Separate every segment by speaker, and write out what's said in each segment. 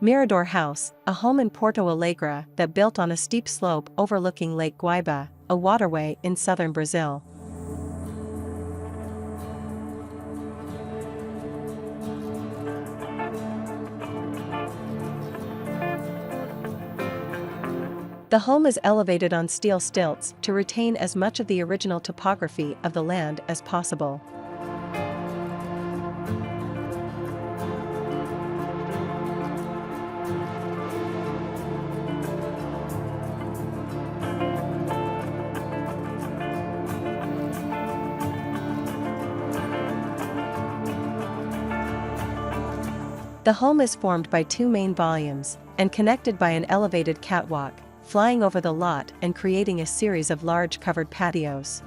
Speaker 1: Mirador House, a home in Porto Alegre that built on a steep slope overlooking Lake Guaíba, a waterway in southern Brazil. The home is elevated on steel stilts to retain as much of the original topography of the land as possible. The home is formed by two main volumes, and connected by an elevated catwalk, flying over the lot and creating a series of large covered patios.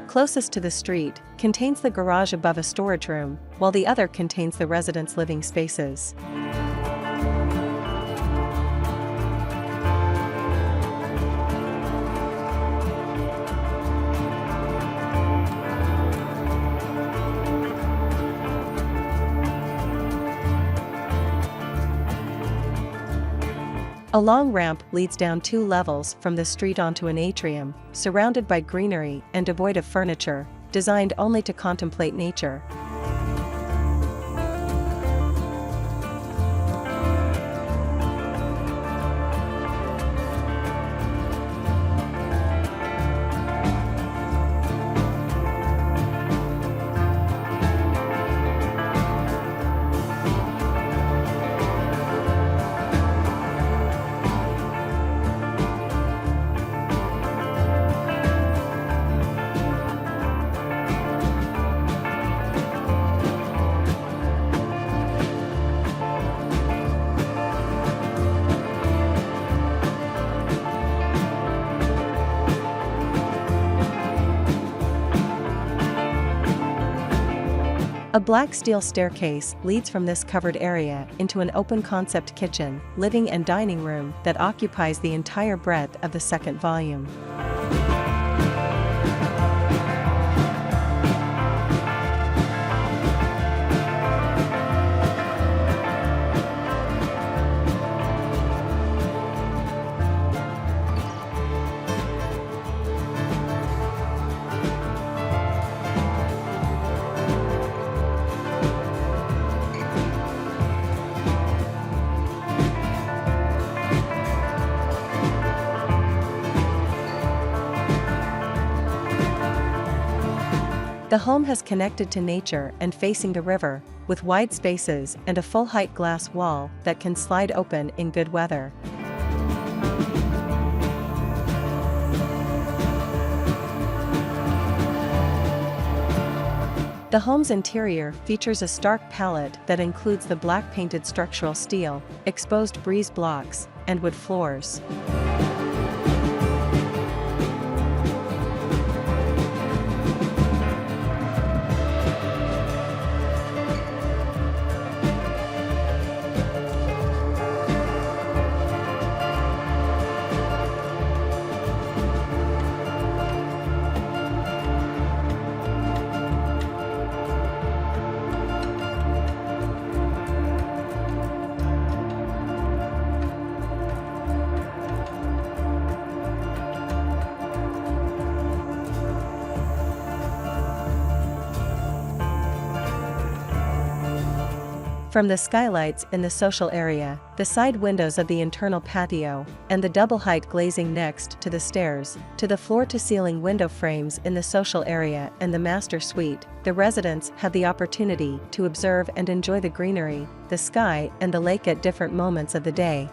Speaker 1: Closest to the street, contains the garage above a storage room, while the other contains the residents' living spaces. A long ramp leads down 2 levels from the street onto an atrium, surrounded by greenery and devoid of furniture, designed only to contemplate nature. A black steel staircase leads from this covered area into an open-concept kitchen, living and dining room that occupies the entire breadth of the second volume. The home has connected to nature and facing the river, with wide spaces and a full-height glass wall that can slide open in good weather. The home's interior features a stark palette that includes the black-painted structural steel, exposed breeze blocks, and wood floors. From the skylights in the social area, the side windows of the internal patio, and the double-height glazing next to the stairs, to the floor-to-ceiling window frames in the social area and the master suite, the residents have the opportunity to observe and enjoy the greenery, the sky and the lake at different moments of the day.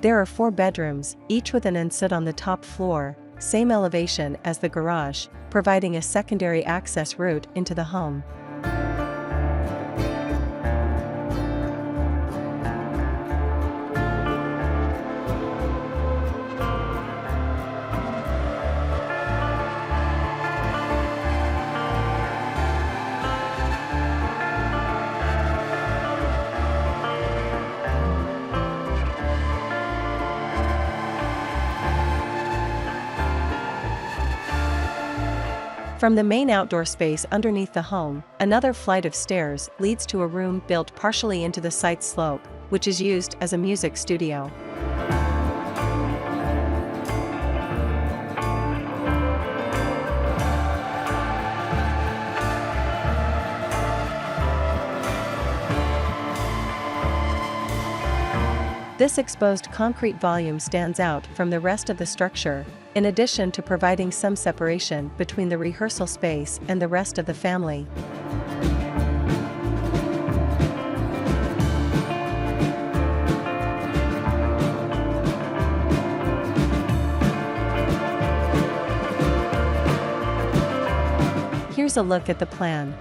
Speaker 1: There are 4 bedrooms, each with an ensuite on the top floor, same elevation as the garage, providing a secondary access route into the home. From the main outdoor space underneath the home, another flight of stairs leads to a room built partially into the site's slope, which is used as a music studio. This exposed concrete volume stands out from the rest of the structure, in addition to providing some separation between the rehearsal space and the rest of the family. Here's a look at the plan.